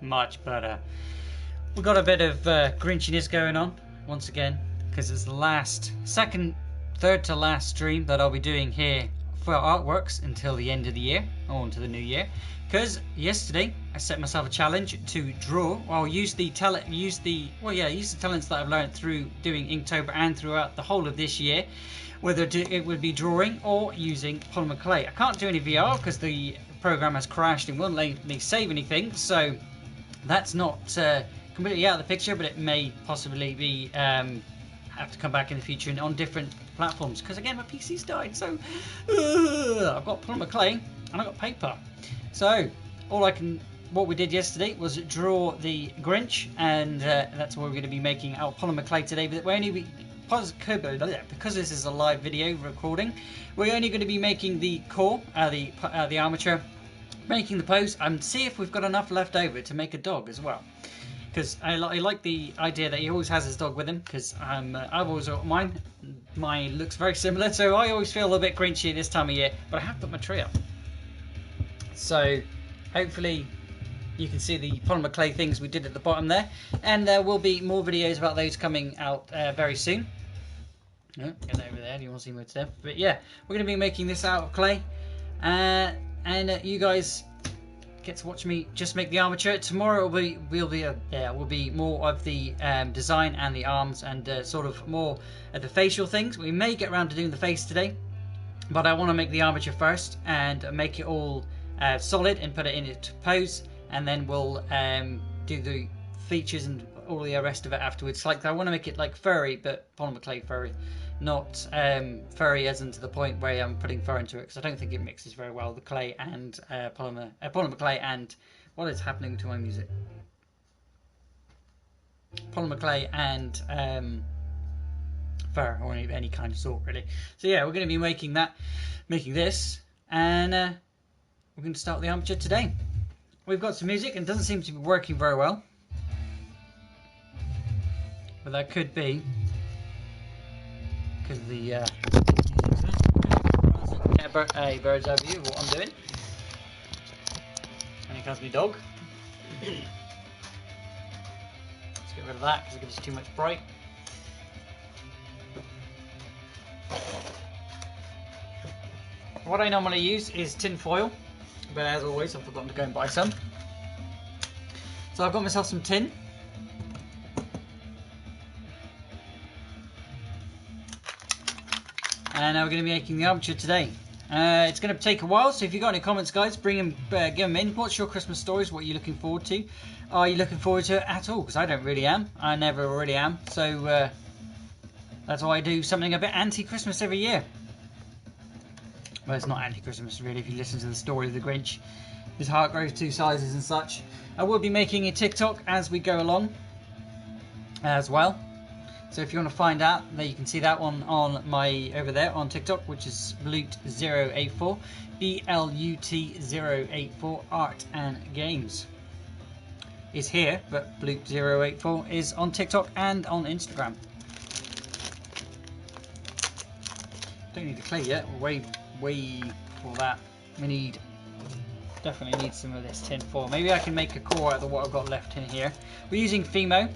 Much better. We've got a bit of Grinchiness going on once again because it's the third to last stream that I'll be doing here for artworks until the end of the year or into the new year. Because yesterday I set myself a challenge to draw. Well, use the talents that I've learned through doing Inktober and throughout the whole of this year. Whether it would be drawing or using polymer clay. I can't do any VR because the program has crashed and won't let me save anything. So that's not completely out of the picture, but it may possibly be have to come back in the future and on different platforms. Because again, my PC's died, so I've got polymer clay and I've got paper. So what we did yesterday was draw the Grinch, and that's what we're going to be making our polymer clay today. But we're only because this is a live video recording, we're only going to be making the core, the armature, making the pose, and see if we've got enough left over to make a dog as well. Because I like the idea that he always has his dog with him, because I've always got mine. Mine looks very similar, so I always feel a little bit Grinchy this time of year, but I have put my tree up. So hopefully you can see the polymer clay things we did at the bottom there, and there will be more videos about those coming out very soon. Oh, get over there, you want to see more stuff. But yeah, we're going to be making this out of clay, and you guys get to watch me just make the armature. Tomorrow will be more of the design and the arms and sort of more of the facial things. We may get around to doing the face today, but I want to make the armature first and make it all solid and put it in its pose, and then we'll do the features and all the rest of it afterwards. Like, I want to make it like furry, but polymer clay furry, not furry as in to the point where I'm putting fur into it, because I don't think it mixes very well, the clay and polymer clay and what is happening to my music. Polymer clay and fur, or any kind of sort really. So yeah, we're going to be making this, and we're going to start the armature today. We've got some music and it doesn't seem to be working very well. But that could be because of the get a bird's eye view of what I'm doing. And here comes my dog. Let's get rid of that because it gives us too much bright. What I normally use is tin foil, but as always I've forgotten to go and buy some. So I've got myself some tin. And we're going to be making the armature today. It's going to take a while, so if you've got any comments, guys, give them in. What's your Christmas stories? What are you looking forward to? Are you looking forward to it at all? Because I don't really am. I never really am. So that's why I do something a bit anti-Christmas every year. Well, it's not anti-Christmas really if you listen to the story of the Grinch. His heart grows 2 sizes and such. I will be making a TikTok as we go along as well. So if you want to find out, there you can see that one on my over there on TikTok, which is Blut084, BLUT084 Art and Games is here, but Blut084 is on TikTok and on Instagram. Don't need the clay yet. We're way for that. We definitely need some of this tin foil. Maybe I can make a core out of what I've got left in here. We're using Fimo.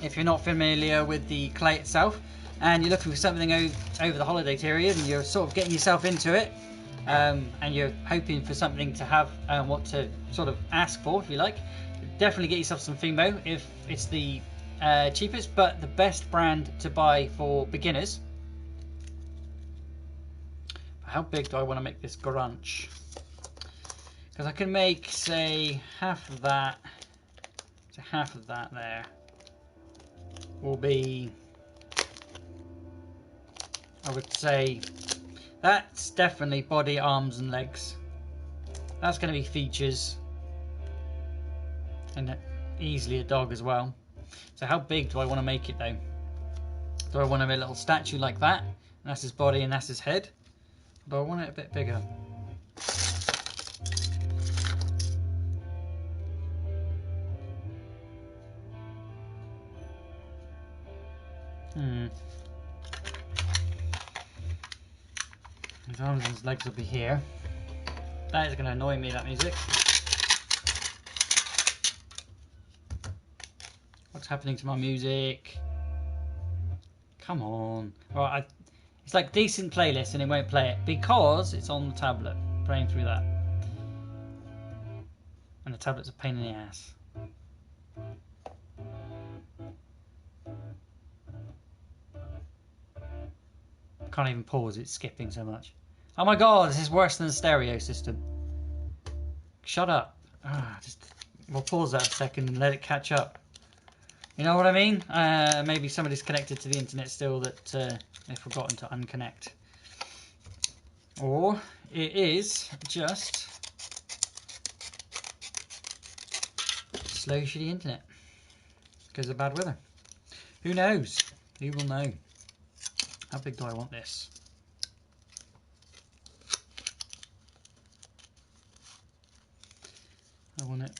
If you're not familiar with the clay itself and you're looking for something over the holiday period and you're sort of getting yourself into it, and you're hoping for something to have what to sort of ask for, if you like, definitely get yourself some Fimo if it's the cheapest but the best brand to buy for beginners. How big do I want to make this Grinch? Because I can make, say, half of that. So half of that there will be, I would say, that's definitely body, arms and legs. That's going to be features. And easily a dog as well. So how big do I want to make it though? Do I want a little statue like that? And that's his body and that's his head? But I want it a bit bigger. His arms and his legs will be here. That is going to annoy me, that music. What's happening to my music? Come on. Right, it's like decent playlist and it won't play it because it's on the tablet. Playing through that. And the tablet's a pain in the ass. Can't even pause, it's skipping so much. Oh my god, this is worse than the stereo system. Shut up. We'll pause that a second and let it catch up. You know what I mean? Maybe somebody's connected to the internet still that they've forgotten to unconnect. Or it is just slow shitty internet because of bad weather. Who knows? Who will know? How big do I want this? I want it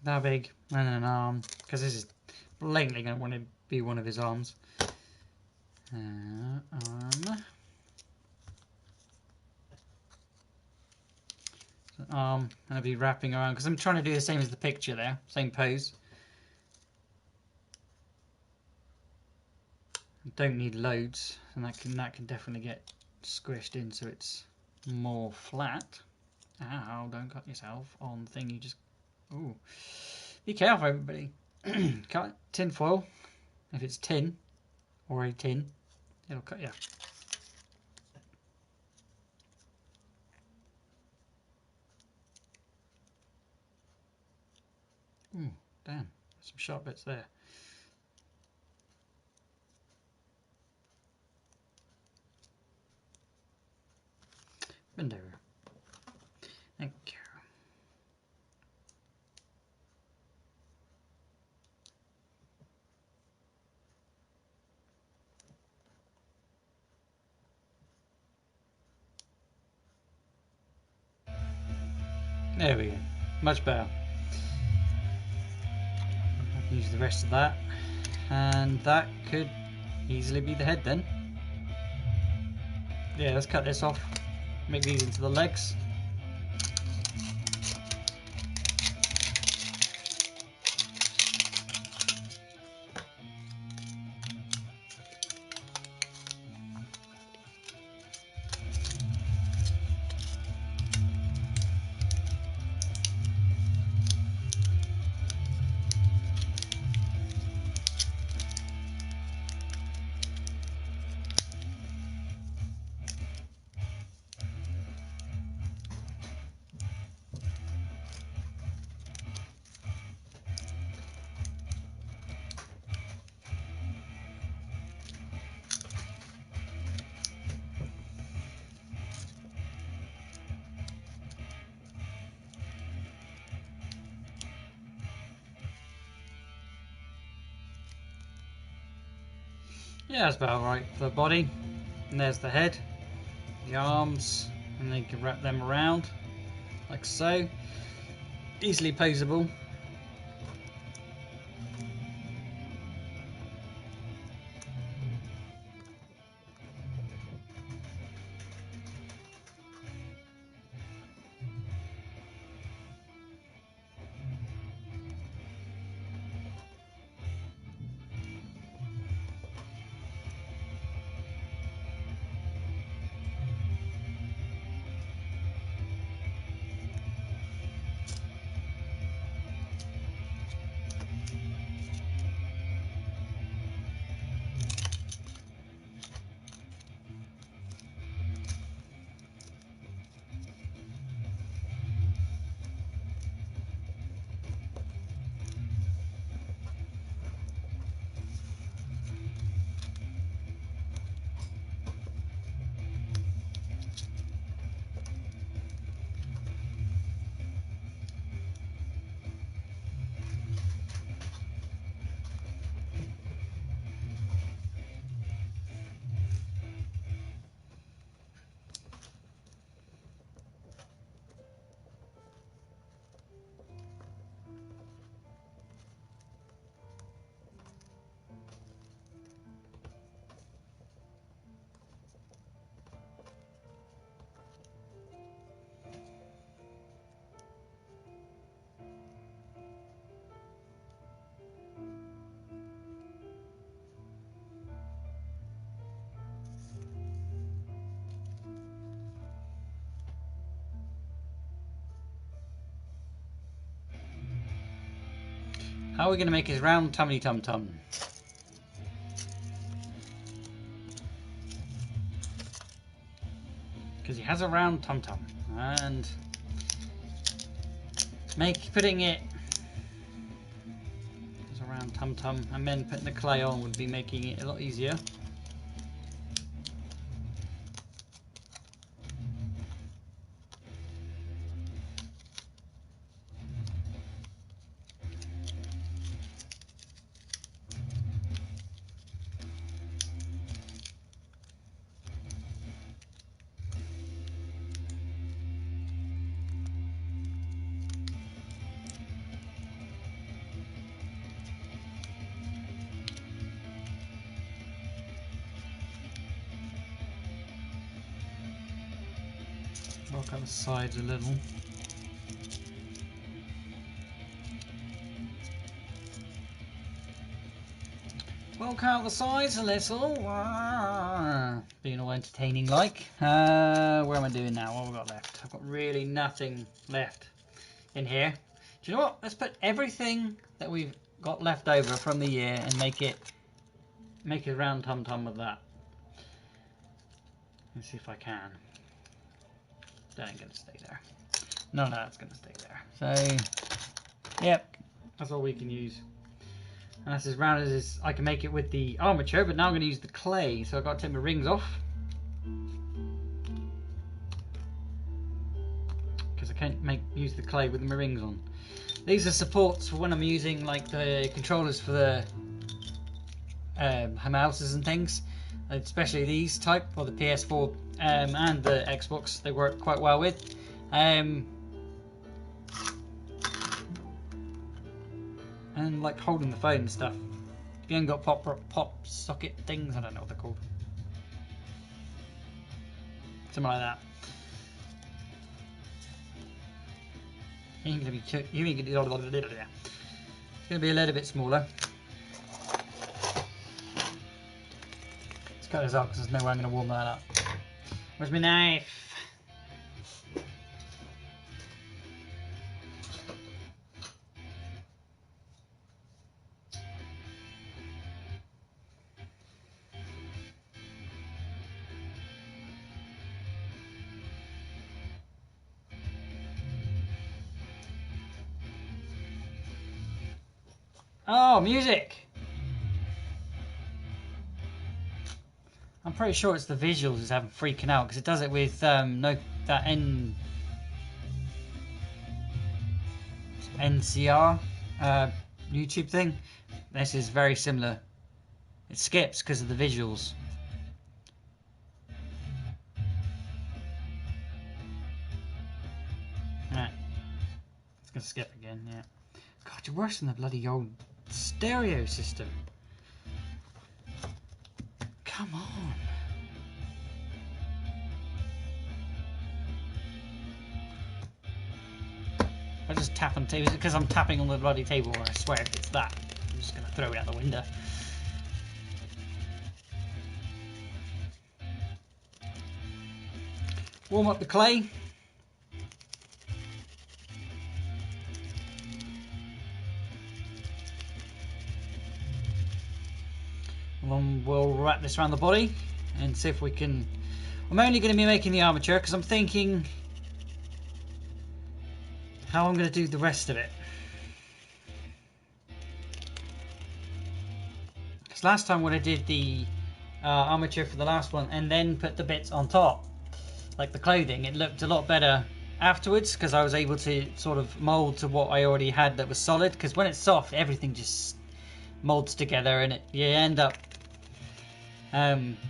that big and an arm, because this is blatantly going to want to be one of his arms. Arm. Arm, and I'll be wrapping around because I'm trying to do the same as the picture there, same pose. Don't need loads, and that can definitely get squished in so it's more flat. Ow, don't cut yourself on the thing you just... Ooh. Be careful, everybody. Cut tin foil. If it's tin, or a tin, it'll cut you. Ooh, damn. Some sharp bits there. Bend over. Thank you. There we go. Much better. I can use the rest of that. And that could easily be the head then. Yeah, let's cut this off. Make these into the legs. Yeah, that's about right for the body. And there's the head, the arms, and then you can wrap them around like so. Easily posable. How are we going to make his round tummy tum tum? Because he has a round tum tum, and putting it as a round tum tum and then putting the clay on would be making it a lot easier. Work out the sides a little. Work out the sides a little. Being all entertaining like. Where am I doing now? What have I got left? I've got really nothing left in here. Do you know what? Let's put everything that we've got left over from the year and make it a round tum tum with that. Let's see if I can. That ain't gonna stay there. No, it's gonna stay there. So, yep, that's all we can use. And that's as round as I can make it with the armature, but now I'm gonna use the clay, so I've got to take my rings off. Because I can't use the clay with my rings on. These are supports for when I'm using like the controllers for the houses and things. Especially these type, or the PS4 and the Xbox, they work quite well with. And like holding the phone and stuff. If you haven't got pop socket things, I don't know what they're called. Something like that. It's going to be a little bit smaller. Cut this up because there's no way I'm going to warm that up. Where's my knife? Oh, music! I'm pretty sure it's the visuals that's having freaking out because it does it with that NCR YouTube thing. This is very similar. It skips because of the visuals. Right, it's gonna skip again. Yeah. God, you're worse than the bloody old stereo system. Come on. I just tap on the table because I'm tapping on the bloody table, or I swear if it's that, I'm just going to throw it out the window. Warm up the clay. And then we'll wrap this around the body and see if we can... I'm only going to be making the armature because I'm thinking how I'm going to do the rest of it. Because last time when I did the armature for the last one and then put the bits on top, like the clothing, it looked a lot better afterwards because I was able to sort of mould to what I already had that was solid. Because when it's soft, everything just molds together and you end up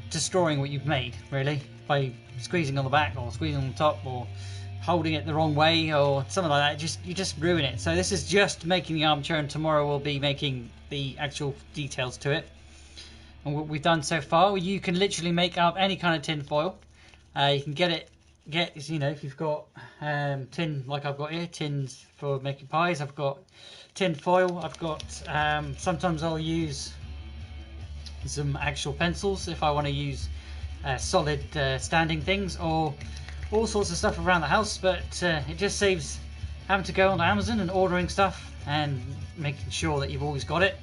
destroying what you've made, really, by squeezing on the back or squeezing on the top or holding it the wrong way or something like that. You just ruin it. So this is just making the armature, and tomorrow we'll be making the actual details to it. And what we've done so far, you can literally make up any kind of tin foil. You can get you know, if you've got tin like I've got here, tins for making pies. I've got tin foil. I've got sometimes I'll use some actual pencils if I want to use solid standing things, or all sorts of stuff around the house. But it just saves having to go on Amazon and ordering stuff and making sure that you've always got it.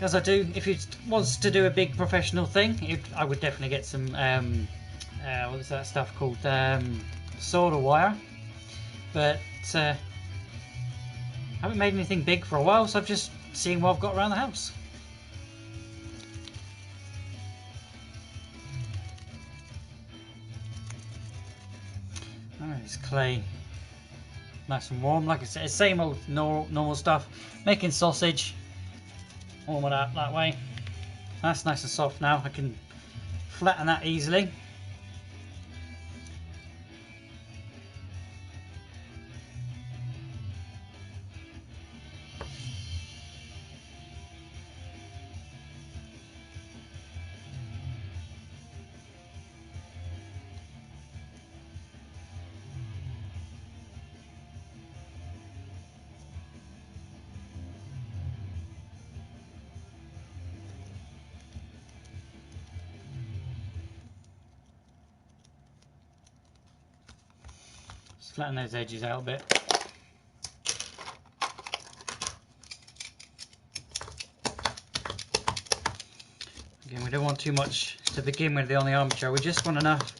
As I do, if it was to do a big professional thing, I would definitely get some, what is that stuff called? Solder wire. But I haven't made anything big for a while, so I've just seen what I've got around the house. Alright, it's clay. Nice and warm, like I said, same old normal stuff. Making sausage. Warm it up that way. That's nice and soft now. I can flatten that easily. Just flatten those edges out a bit. Again, we don't want too much to begin with on the armature. We just want enough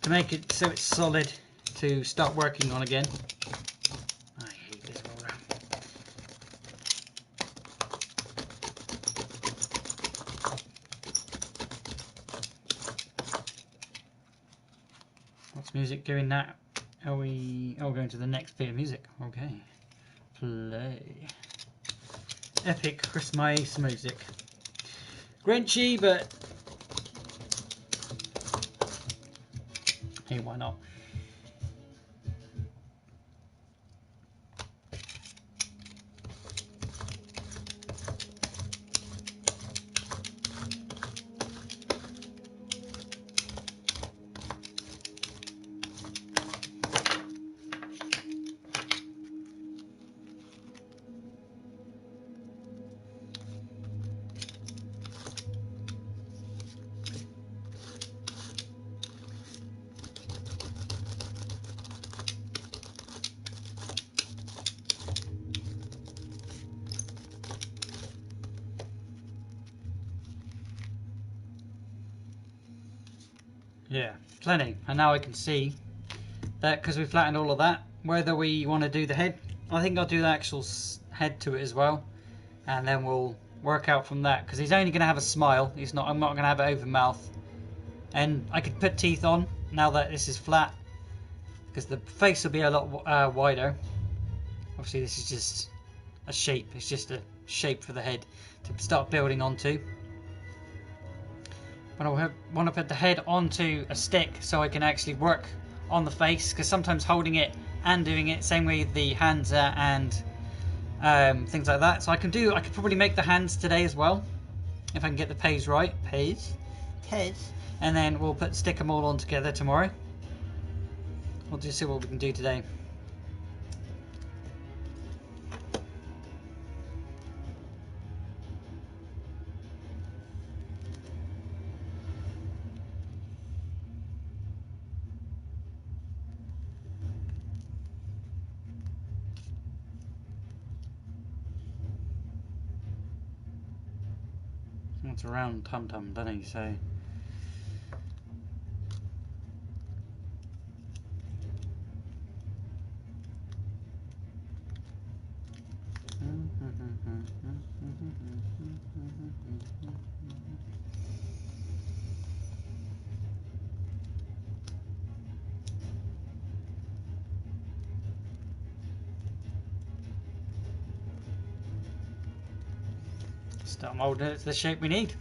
to make it so it's solid to start working on again. I hate this roller. What's music doing now? Are we going to the next bit of music? Okay. Play. Epic Christmas music. Grinchy, but hey, why not? Yeah, plenty. And now I can see that because we flattened all of that, whether we want to do the head. I think I'll do the actual head to it as well, and then we'll work out from that. Because he's only going to have a smile. I'm not going to have it over mouth. And I could put teeth on now that this is flat, because the face will be a lot wider. Obviously, this is just a shape. It's just a shape for the head to start building onto. But I want to put the head onto a stick so I can actually work on the face, because sometimes holding it and doing it same way the hands are and things like that. So I could probably make the hands today as well if I can get the page right. Page, and then we'll stick them all on together tomorrow. We'll just see what we can do today. It's a round tum-tum, doesn't he? So start molding it to the shape we need.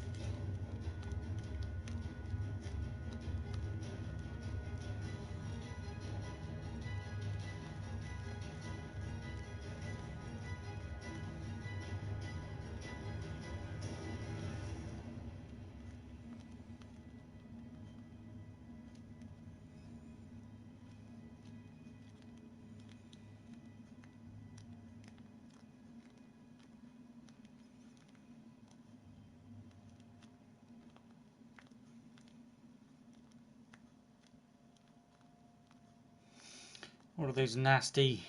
all of those nasty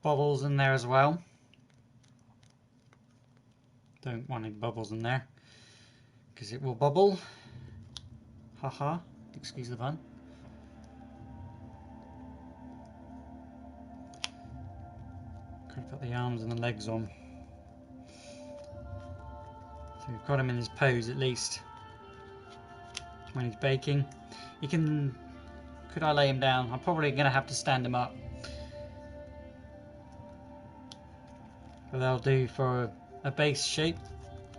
bubbles in there as well. Don't want any bubbles in there because it will bubble. Haha, excuse the pun. Could put the arms and the legs on. So we've got him in his pose at least when he's baking. You can. Could I lay him down? I'm probably going to have to stand him up. But that'll do for a base shape,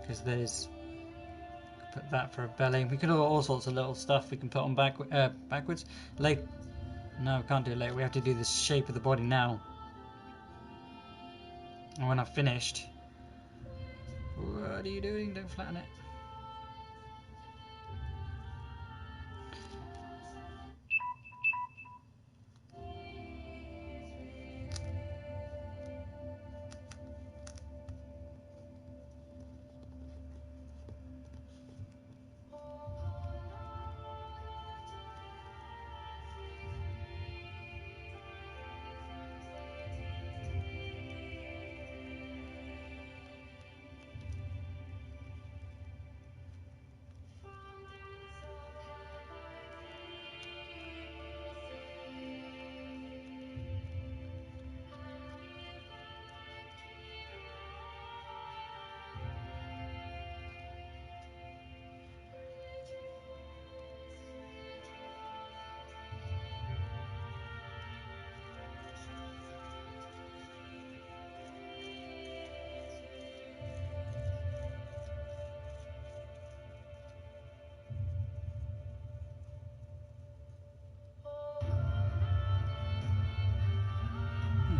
because there's. Put that for a belly. We could have all sorts of little stuff we can put on backwards. No, we can't do it later. We have to do the shape of the body now. And when I've finished. What are you doing? Don't flatten it.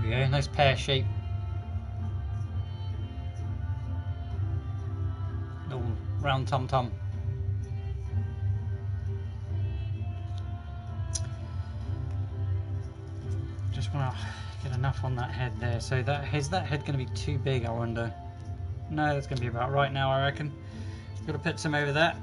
There we go, nice pear shape. Little round tom-tom. Just want to get enough on that head there. So is that head going to be too big, I wonder? No, that's going to be about right now, I reckon. Got to put some over that.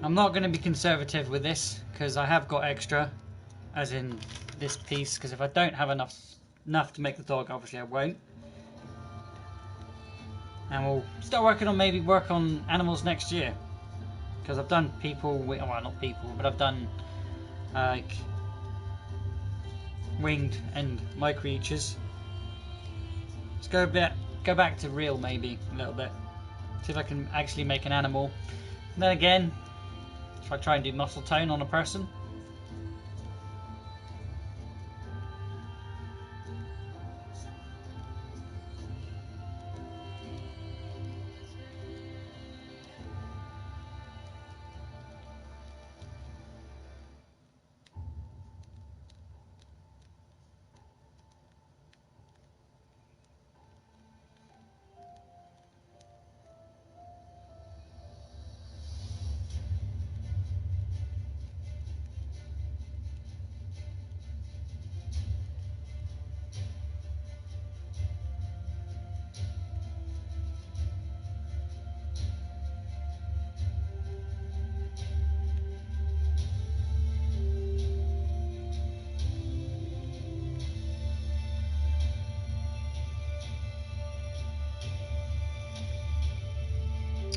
I'm not going to be conservative with this because I have got extra, as in this piece, because if I don't have enough to make the dog, obviously I won't. And we'll start working on work on animals next year, because I've done people, well not people, but I've done like winged and my creatures. Let's go back to real maybe a little bit, see if I can actually make an animal. And then again, if I try and do muscle tone on a person.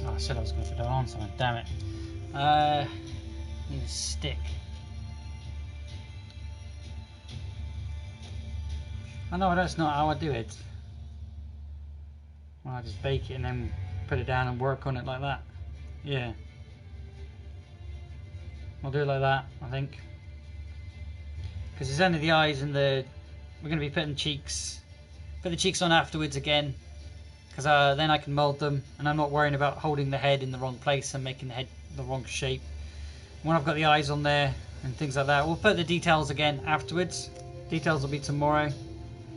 Oh, I said I was going to put it on something, damn it. Need a stick. I know that's not how I do it. Well, I just bake it and then put it down and work on it like that. Yeah. I'll do it like that, I think. Because it's only the eyes and we're going to be putting cheeks. Put the cheeks on afterwards again. Because then I can mould them and I'm not worrying about holding the head in the wrong place and making the head the wrong shape. When I've got the eyes on there and things like that, we'll put the details again afterwards. Details will be tomorrow.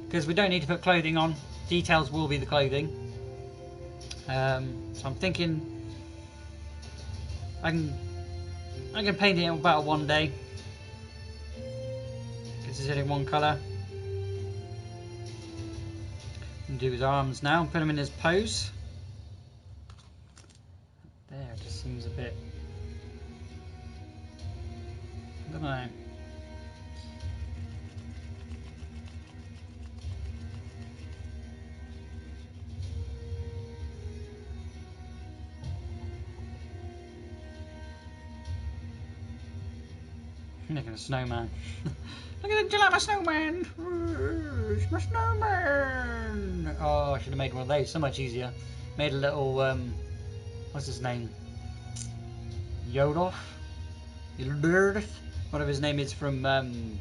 Because we don't need to put clothing on. Details will be the clothing. So I'm thinking I can paint it in about one day. Because it's only one colour. Do his arms now and put him in his pose. there just seems a bit, I don't know. Look at a snowman. Look at the jalapa snowman! It's my snowman! Oh, I should have made one of those. So much easier. Made a little, what's his name? Yodoff? Whatever his name is from, I can't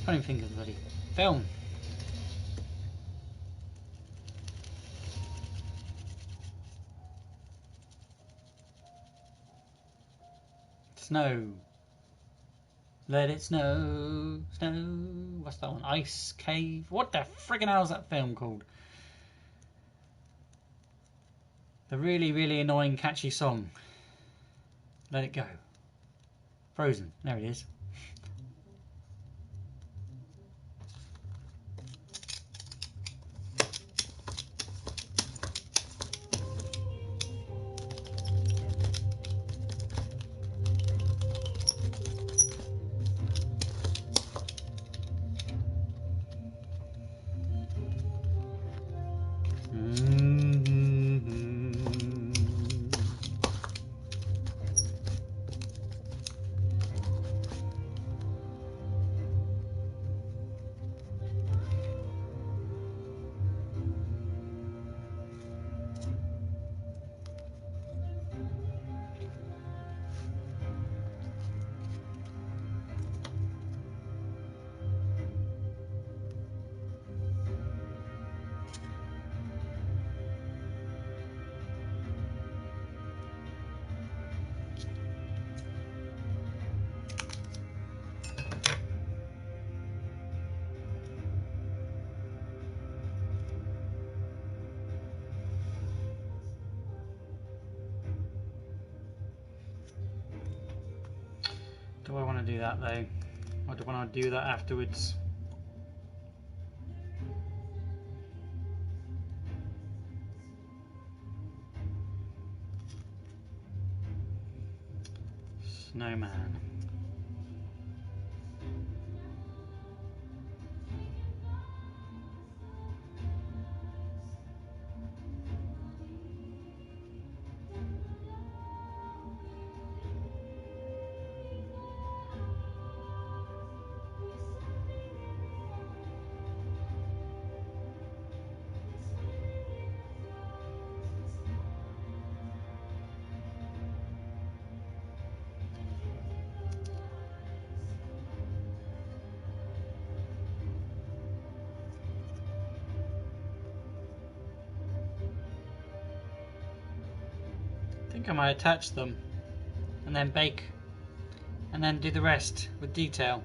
even think of the bloody film. Snow. Let it snow, snow. What's that one? Ice Cave. What the friggin' hell's that film called? The really, really annoying, catchy song. Let it go. Frozen. There it is. Do I want to do that though? Or do I want to do that afterwards? Snowman. I think I might attach them and then bake and then do the rest with detail.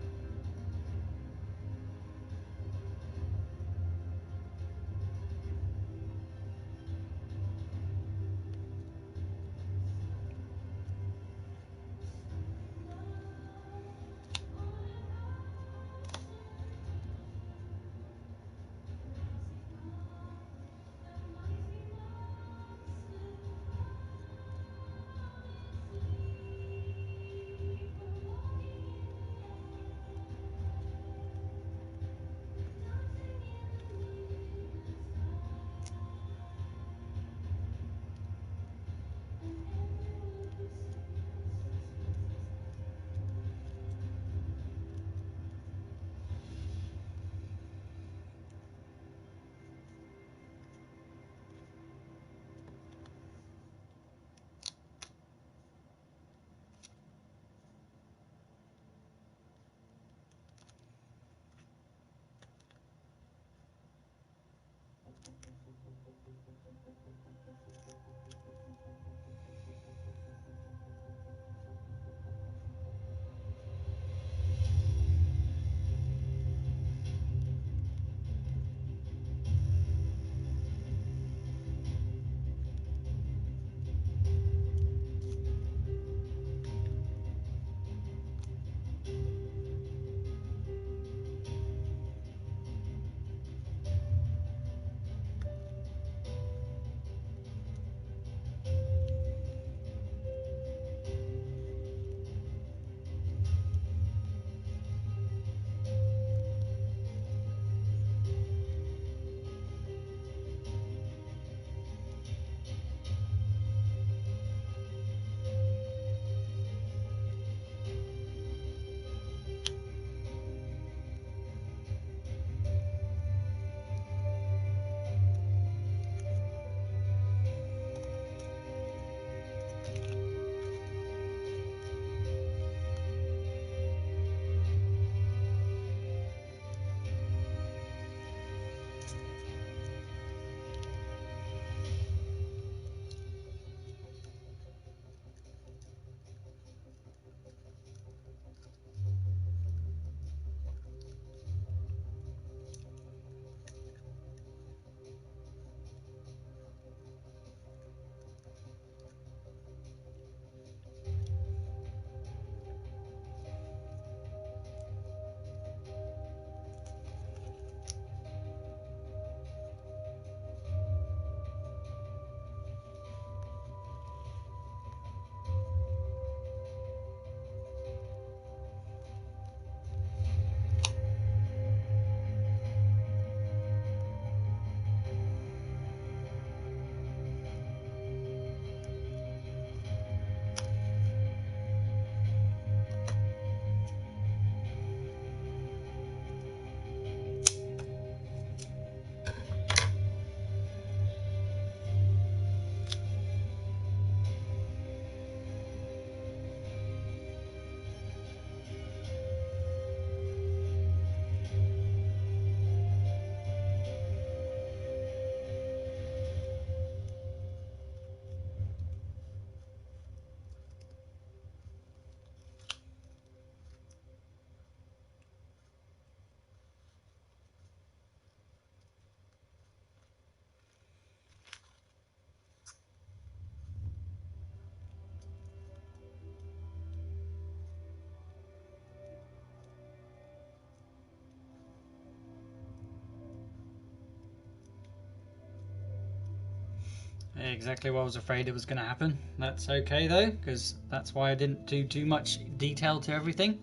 Exactly what I was afraid it was going to happen. That's okay though, because that's why I didn't do too much detail to everything.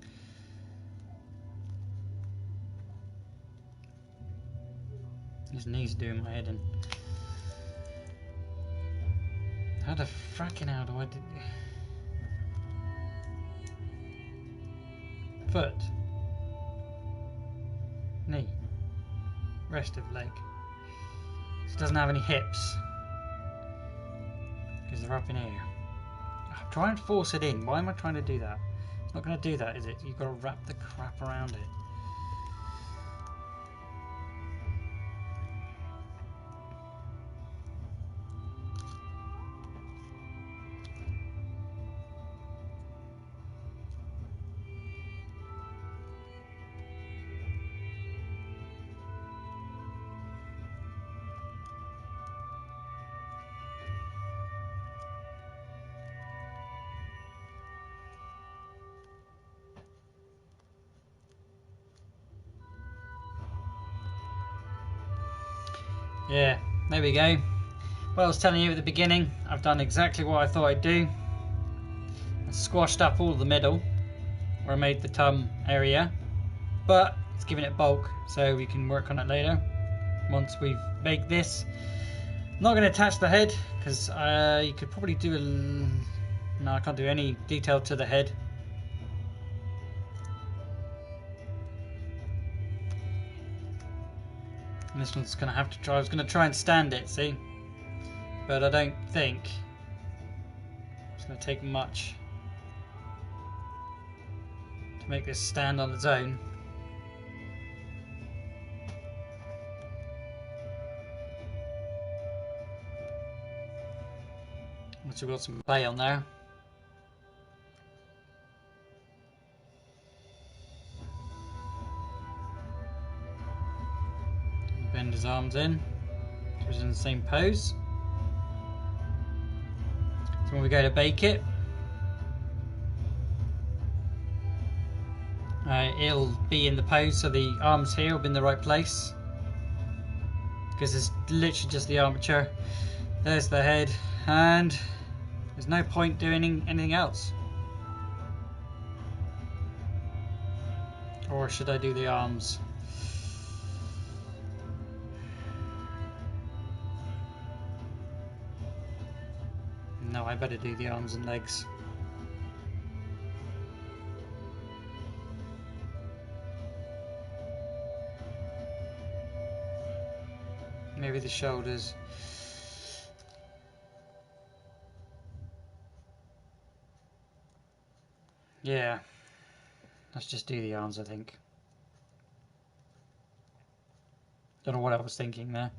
His knees are doing my head in. How the fracking hell do I do? Foot, knee, rest of leg. It doesn't have any hips because they're up in here. Try and force it in. Why am I trying to do that? It's not going to do that, is it? You've got to wrap the crap around it. Yeah, there we go. Well, I was telling you at the beginning, I've done exactly what I thought I'd do. I squashed up all the middle where I made the tum area, but it's giving it bulk, so we can work on it later once we've made this. I'm not going to attach the head because you could probably do a... No, I can't do any detail to the head. And this one's going to have to try. I was going to try and stand it, see? But I don't think it's going to take much to make this stand on its own. Once we've got some play on there. Bend his arms in, so he's in the same pose. So when we go to bake it, it'll be in the pose, so the arms here will be in the right place. Because it's literally just the armature. There's the head, and there's no point doing anything else. Or should I do the arms? No, I better do the arms and legs. Maybe the shoulders. Yeah, let's just do the arms, I think. Don't know what I was thinking there.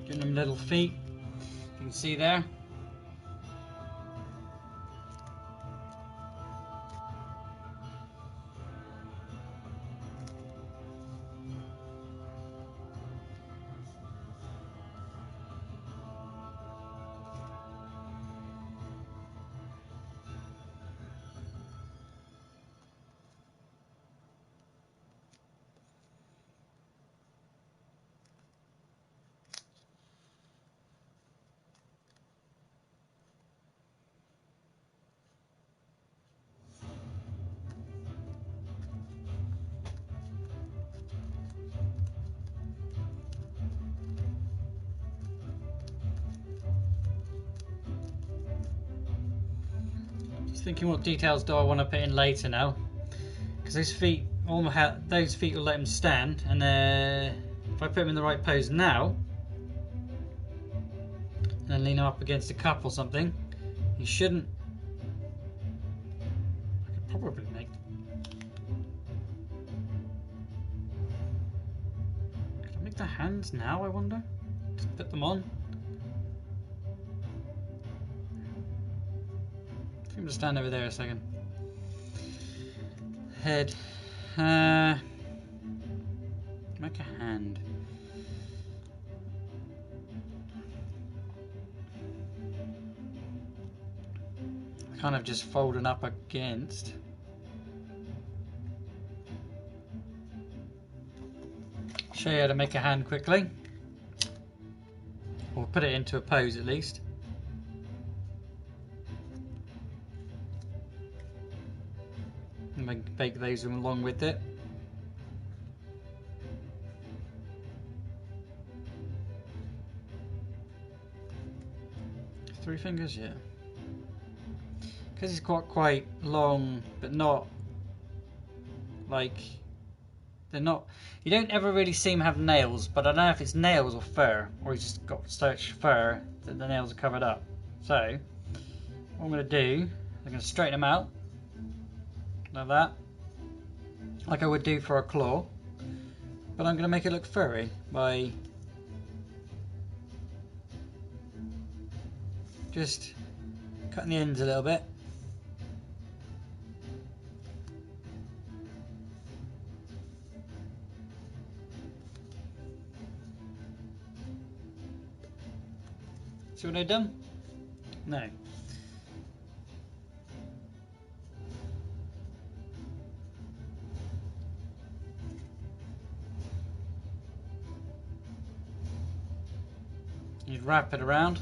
Getting them little feet. You can see there. Thinking what details do I want to put in later now, because those feet, those feet will let him stand, and if I put him in the right pose now, and then lean him up against a cup or something, he shouldn't. I could probably make. Could I make the hands now? I wonder. Just put them on. I'm going to stand over there a second. Head. Make a hand. Kind of just folding up against. Show you how to make a hand quickly. Or put it into a pose at least. Bake those along with it. Three fingers, yeah. Because it's quite long, but not like they're not. You don't ever really see him have nails, but I don't know if it's nails or fur, or he's just got such fur that the nails are covered up. So what I'm going to do, I'm going to straighten them out like that. Like I would do for a claw, but I'm going to make it look furry by just cutting the ends a little bit. See what I've done? No. You'd wrap it around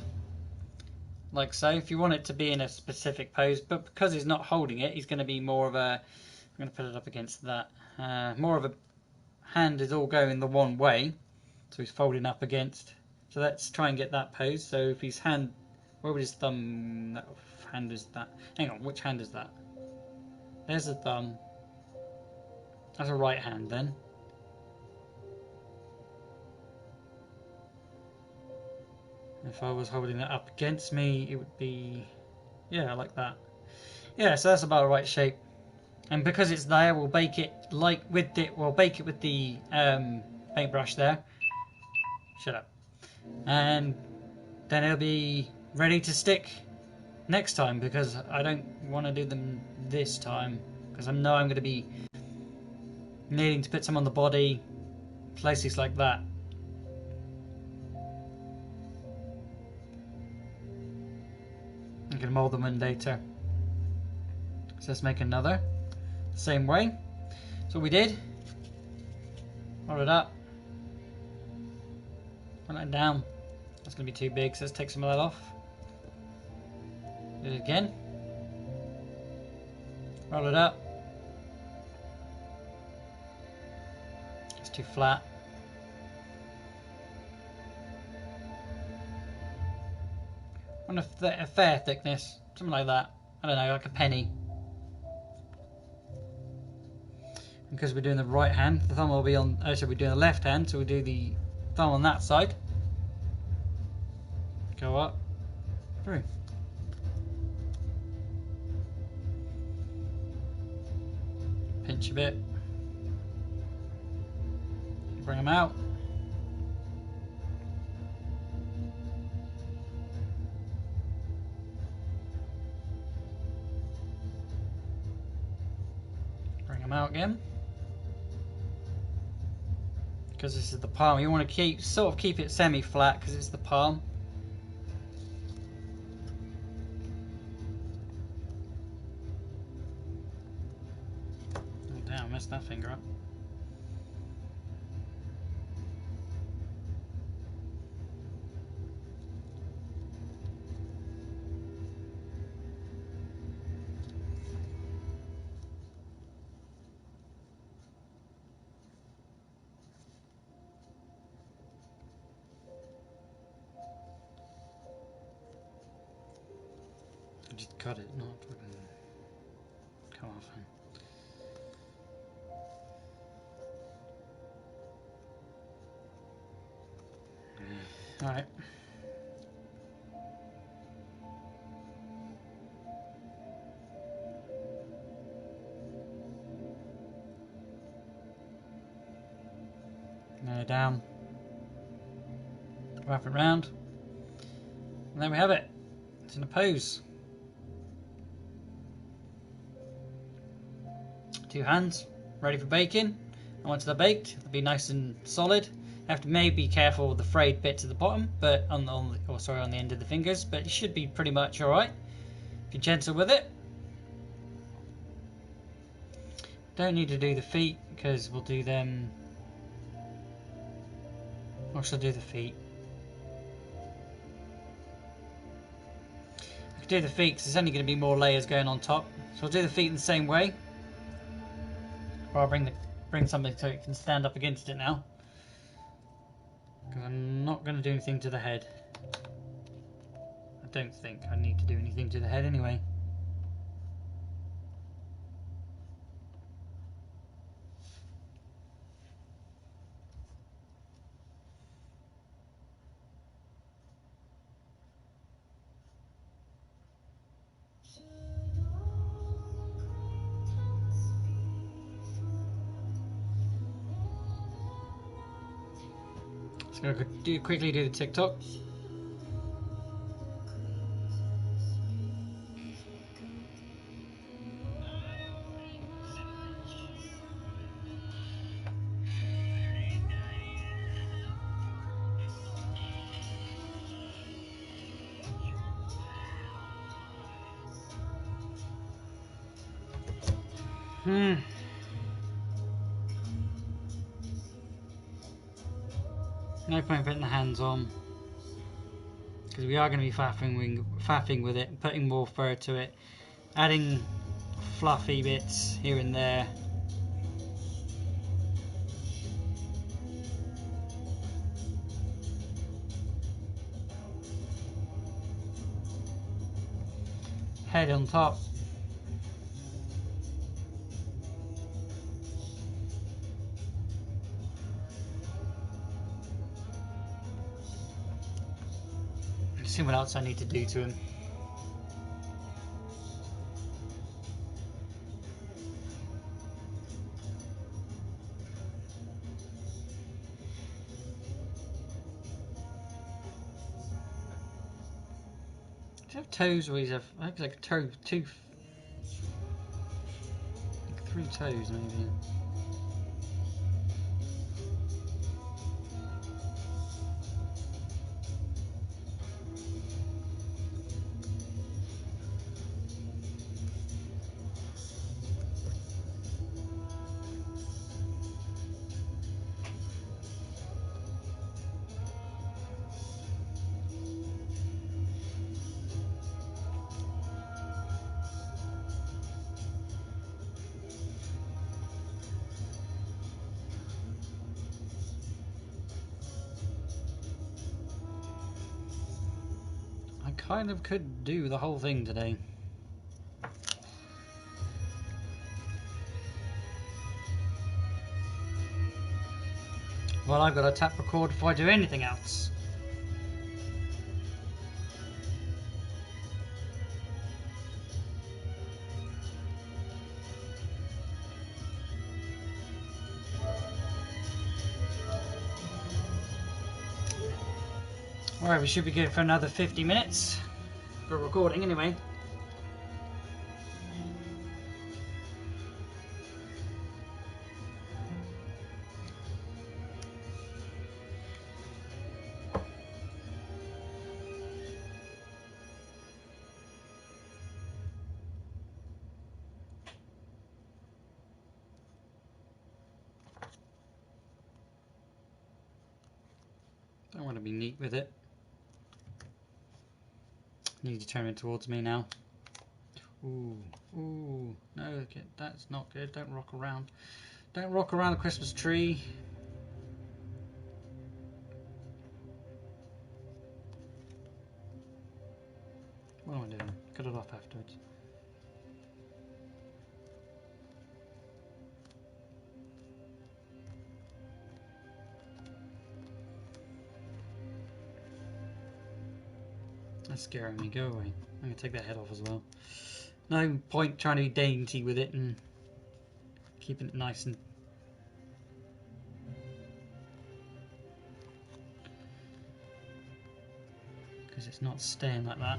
like so if you want it to be in a specific pose, but because he's not holding it, he's going to be more of a, I'm going to put it up against that, more of a hand is all going the one way, so he's folding up against. So let's try and get that pose. So if his hand, where would his thumb, that hand is that, hang on, which hand is that? There's the thumb, that's a right hand then. If I was holding it up against me, it would be, yeah, like that. Yeah, so that's about the right shape. And because it's there, we'll bake it like with it. We'll bake it with the paintbrush there. Shut up. And then it'll be ready to stick next time, because I don't want to do them this time, because I know I'm going to be needing to put some on the body, places like that. I'm going to mold them in later. So let's make another. Same way. So what we did. Roll it up. Roll it down. That's going to be too big, so let's take some of that off. Do it again. Roll it up. It's too flat. On a fair thickness, something like that. I don't know, like a penny. Because we're doing the right hand, the thumb will be on. So we're doing the left hand, so we do the thumb on that side. Go up, through. Pinch a bit. Bring them out. them out again. Because this is the palm. You want to sort of keep it semi-flat because it's the palm. Oh damn, I messed that finger up. I just cut it, not fucking come off. Alright. Now down. Wrap it round. And there we have it. It's in a pose. 2 hands, ready for baking. And once they're baked, they'll be nice and solid. Have to maybe be careful with the frayed bits at the bottom, but on the end of the fingers. But it should be pretty much all right if you're gentle with it. Don't need to do the feet because we'll do them. Or should I do the feet? I could do the feet because there's only going to be more layers going on top. So I'll do the feet in the same way. Or I'll bring something so it can stand up against it now. Because I'm not going to do anything to the head. I don't think I need to do anything to the head anyway. Just going to quickly do the TikTok. No point putting the hands on because we are going to be faffing with it, putting more fur to it, adding fluffy bits here and there. Head on top. See what else I need to do to him. Does he have toes or does he have like a toe, tooth? Like 3 toes maybe. Kind of could do the whole thing today. Well, I've got to tap record before I do anything else. Alright, we should be good for another 50 minutes for recording anyway. Don't want to be neat with it. Need to turn it towards me now. Ooh, ooh, no, okay, that's not good. Don't rock around. Don't rock around the Christmas tree. What am I doing? Cut it off afterwards. That's scaring me. Go away. I'm going to take that head off as well. No point trying to be dainty with it and keeping it nice and... because it's not staying like that.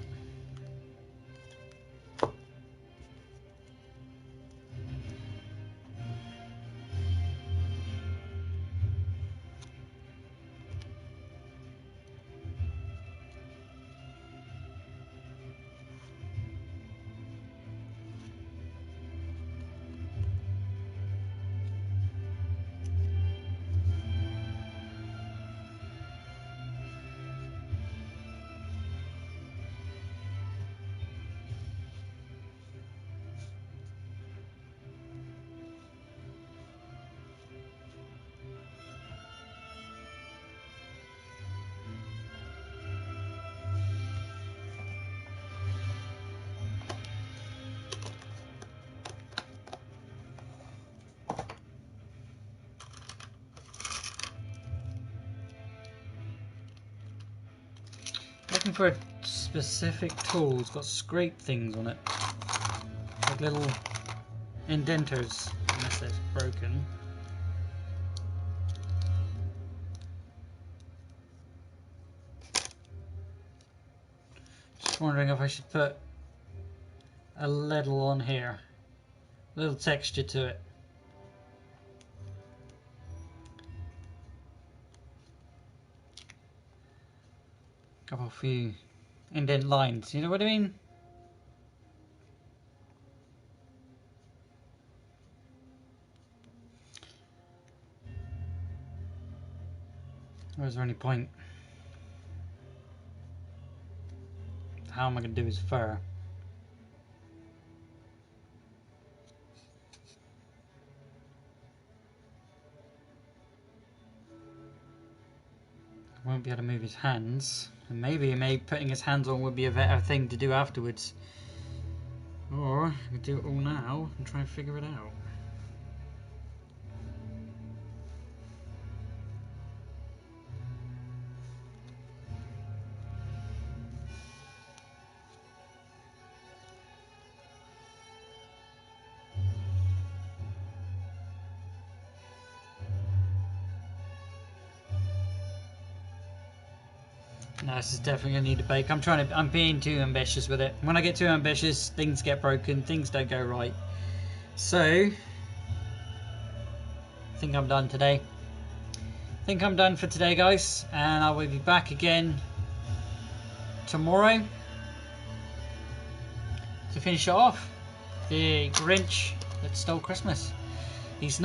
Looking for a specific tool. It's got scrape things on it, like little indenters, unless it's broken. Just wondering if I should put a ladle on here, a little texture to it. Couple few indent lines, you know what I mean? Or is there any point? How am I going to do his fur? I won't be able to move his hands. And maybe putting his hands on would be a better thing to do afterwards. Or I could do it all now and try and figure it out. No, this is definitely gonna need a bake. I'm being too ambitious with it. When I get too ambitious, things get broken, things don't go right. So, I think I'm done today. I think I'm done for today, guys, and I will be back again tomorrow to finish it off. The Grinch that stole Christmas. He's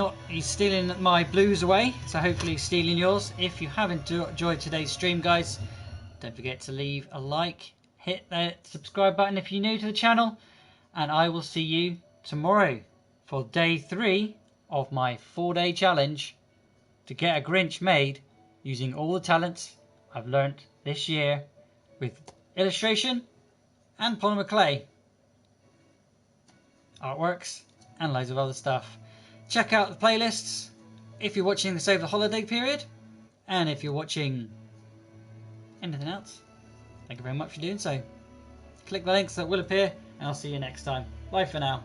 stealing my blues away, so hopefully he's stealing yours. If you haven't enjoyed today's stream, guys, don't forget to leave a like, hit that subscribe button if you're new to the channel, and I will see you tomorrow for day 3 of my 4-day challenge to get a Grinch made using all the talents I've learnt this year with illustration and polymer clay, artworks, and loads of other stuff. Check out the playlists if you're watching this over the holiday period, and if you're watching anything else, thank you very much for doing so. Click the links that will appear, and I'll see you next time. Bye for now.